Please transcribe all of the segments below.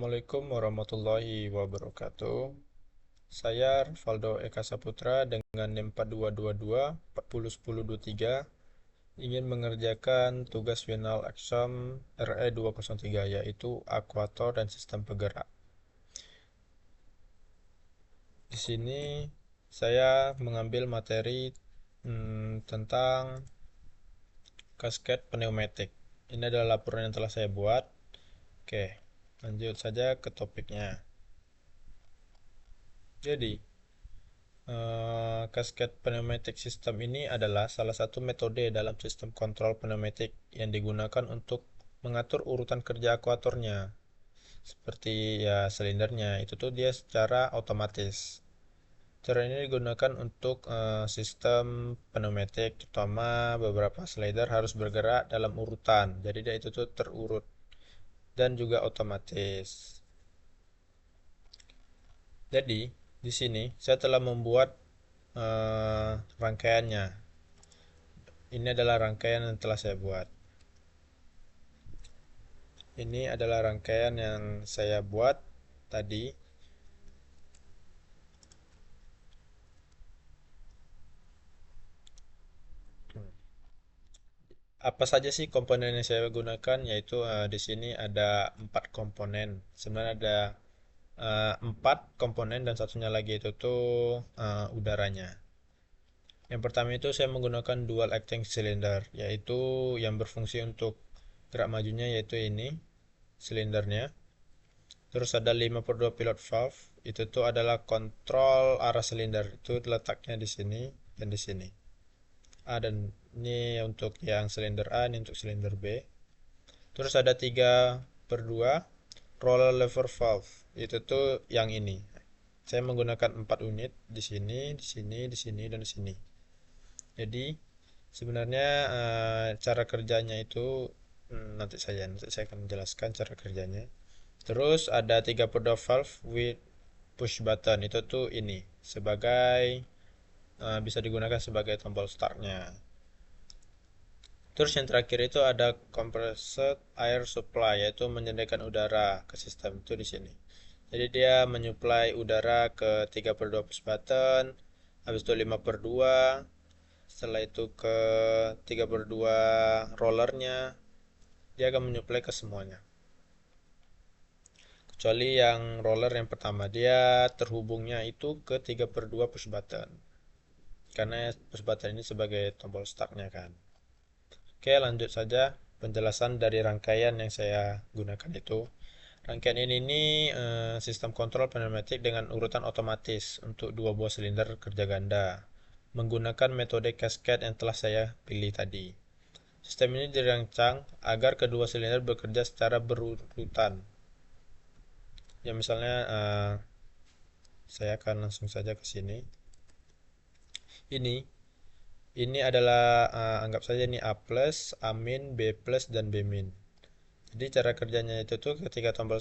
Assalamualaikum warahmatullahi wabarakatuh. Saya Rivaldo Eka Saputra dengan NIM 4222 401023 ingin mengerjakan tugas final exam RE 203 yaitu akuator dan sistem penggerak. Di sini saya mengambil materi tentang kasket pneumatik. Ini adalah laporan yang telah saya buat. Oke, lanjut saja ke topiknya. Jadi, kasket pneumatic system ini adalah salah satu metode dalam sistem kontrol pneumatik yang digunakan untuk mengatur urutan kerja akuatornya. Seperti ya silindernya, itu tuh dia secara otomatis. Cara ini digunakan untuk sistem pneumatik, terutama beberapa slider harus bergerak dalam urutan. Jadi dia itu tuh terurut dan juga otomatis. Jadi, di sini saya telah membuat rangkaiannya. Ini adalah rangkaian yang telah saya buat. Ini adalah rangkaian yang saya buat tadi. Apa saja sih komponen yang saya gunakan? Yaitu di sini ada 4 komponen. Sebenarnya ada 4 komponen dan satunya lagi itu tuh udaranya. Yang pertama itu saya menggunakan dual acting cylinder, yaitu yang berfungsi untuk gerak majunya yaitu ini silindernya. Terus ada 5/2 pilot valve, itu tuh adalah kontrol arah silinder. Itu letaknya di sini dan di sini. Dan ini untuk yang silinder A, ini untuk silinder B. Terus ada 3/2 roller lever valve. Itu tuh yang ini. Saya menggunakan 4 unit di sini, di sini, di sini, dan di sini. Jadi sebenarnya cara kerjanya itu nanti saya akan menjelaskan cara kerjanya. Terus ada 3/2 valve with push button, itu tuh ini sebagai bisa digunakan sebagai tombol startnya. Terus yang terakhir itu ada compressed air supply, yaitu menyediakan udara ke sistem itu di sini. Jadi dia menyuplai udara ke 3/2 push button, habis itu 5/2, setelah itu ke 3/2 rollernya, dia akan menyuplai ke semuanya. Kecuali yang roller yang pertama, dia terhubungnya itu ke 3/2 push button. Karena push button ini sebagai tombol startnya kan. Oke, lanjut saja penjelasan dari rangkaian yang saya gunakan itu. Rangkaian ini nih sistem kontrol pneumatik dengan urutan otomatis untuk dua buah silinder kerja ganda menggunakan metode cascade yang telah saya pilih tadi. Sistem ini dirancang agar kedua silinder bekerja secara berurutan. Ya misalnya saya akan langsung saja ke sini. Ini ini adalah anggap saja ini A plus, A min, B plus, dan B min. Jadi cara kerjanya itu tuh ketika tombol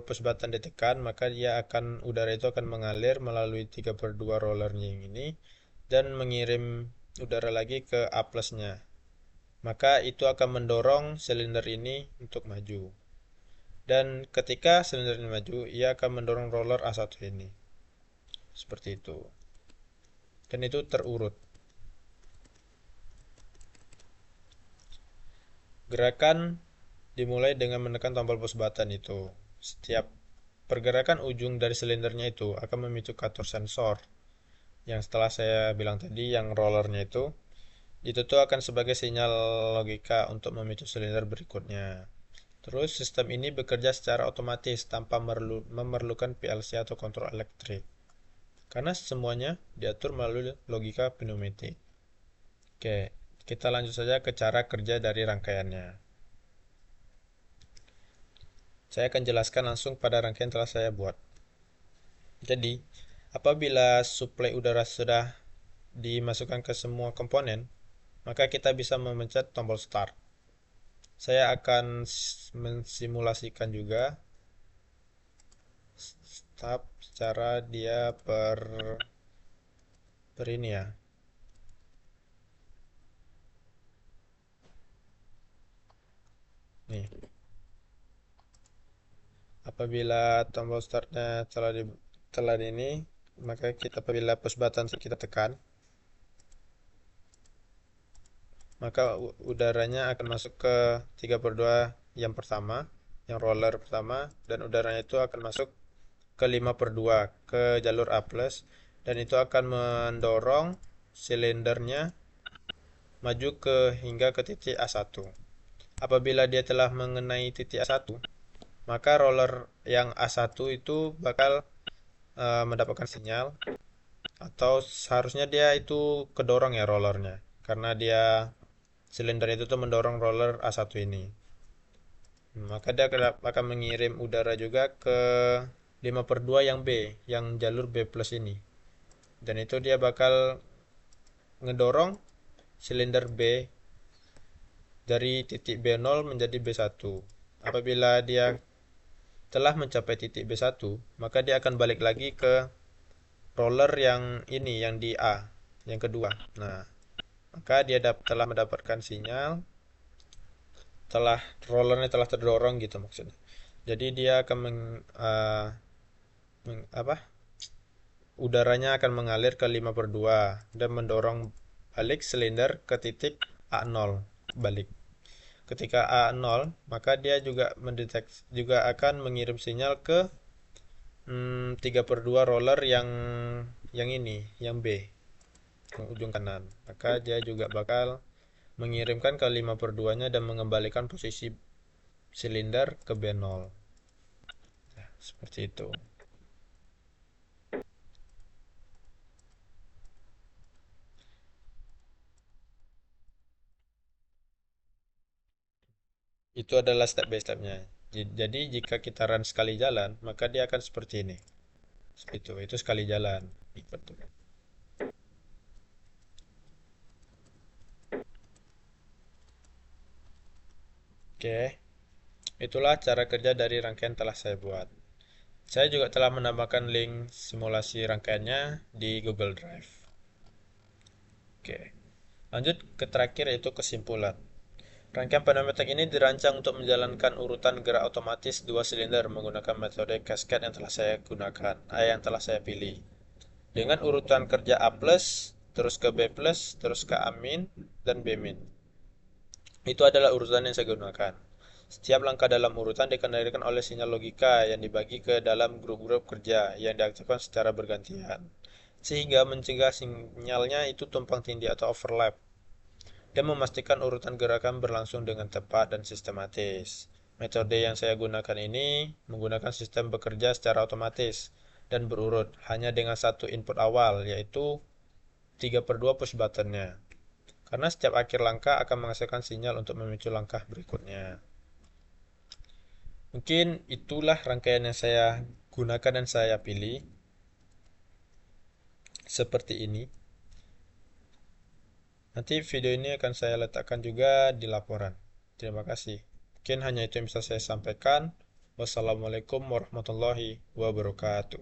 push button ditekan, maka udara itu akan mengalir melalui 3/2 rollernya yang ini dan mengirim udara lagi ke A plusnya. Maka itu akan mendorong silinder ini untuk maju. Dan ketika silinder ini maju, ia akan mendorong roller A1 ini. Seperti itu. Dan itu terurut. Gerakan dimulai dengan menekan tombol push button itu. Setiap pergerakan ujung dari silindernya itu akan memicu kator sensor. Yang setelah saya bilang tadi, yang rollernya itu tuh akan sebagai sinyal logika untuk memicu silinder berikutnya. Terus sistem ini bekerja secara otomatis tanpa memerlukan PLC atau kontrol elektrik. Karena semuanya diatur melalui logika pneumatik. Oke, kita lanjut saja ke cara kerja dari rangkaiannya. Saya akan jelaskan langsung pada rangkaian telah saya buat. Jadi, apabila suplai udara sudah dimasukkan ke semua komponen, maka kita bisa memencet tombol start. Saya akan mensimulasikan juga start secara dia per ini ya. Nih. Apabila tombol startnya telah ini, maka apabila push button kita tekan, maka udaranya akan masuk ke 3/2 yang pertama, yang roller pertama, dan udaranya itu akan masuk ke 5/2 ke jalur A+, dan itu akan mendorong silindernya maju hingga ke titik A1. Apabila dia telah mengenai titik A1, maka roller yang A1 itu bakal mendapatkan sinyal, atau seharusnya dia itu kedorong ya rollernya, karena dia silinder itu tuh mendorong roller A1 ini. Maka dia akan mengirim udara juga ke 5/2 yang B, yang jalur B plus ini. Dan itu dia bakal ngedorong silinder B dari titik B0 menjadi B1. Apabila dia telah mencapai titik B1, maka dia akan balik lagi ke roller yang ini, yang di A, yang kedua. Nah, maka dia telah mendapatkan sinyal, rollernya telah terdorong gitu maksudnya. Jadi dia akan apa? Udaranya akan mengalir ke 5/2 dan mendorong balik silinder ke titik A0 balik. Ketika A0, maka dia juga akan mengirim sinyal ke 3/2 roller yang ini, yang B, yang ujung kanan. Maka dia juga bakal mengirimkan ke 5/2-nya dan mengembalikan posisi silinder ke B0. Nah, seperti itu. Itu adalah step by stepnya. Jadi jika kita run sekali jalan, maka dia akan seperti ini. Itu sekali jalan. Betul. Oke, itulah cara kerja dari rangkaian telah saya buat. Saya juga telah menambahkan link simulasi rangkaiannya di Google Drive. Oke, lanjut ke terakhir yaitu kesimpulan. Rangkaian pneumatik ini dirancang untuk menjalankan urutan gerak otomatis dua silinder menggunakan metode cascade yang telah saya gunakan, yang telah saya pilih. Dengan urutan kerja A+, terus ke B+, terus ke A-, dan B-. Itu adalah urutan yang saya gunakan. Setiap langkah dalam urutan dikendalikan oleh sinyal logika yang dibagi ke dalam grup-grup kerja yang diaktifkan secara bergantian, sehingga mencegah sinyalnya itu tumpang tindih atau overlap, dan memastikan urutan gerakan berlangsung dengan tepat dan sistematis. Metode yang saya gunakan ini menggunakan sistem bekerja secara otomatis dan berurut hanya dengan satu input awal, yaitu 3/2 push buttonnya. Karena setiap akhir langkah akan menghasilkan sinyal untuk memicu langkah berikutnya. Mungkin itulah rangkaian yang saya gunakan dan saya pilih. Seperti ini. Nanti video ini akan saya letakkan juga di laporan. Terima kasih. Mungkin hanya itu yang bisa saya sampaikan. Wassalamualaikum warahmatullahi wabarakatuh.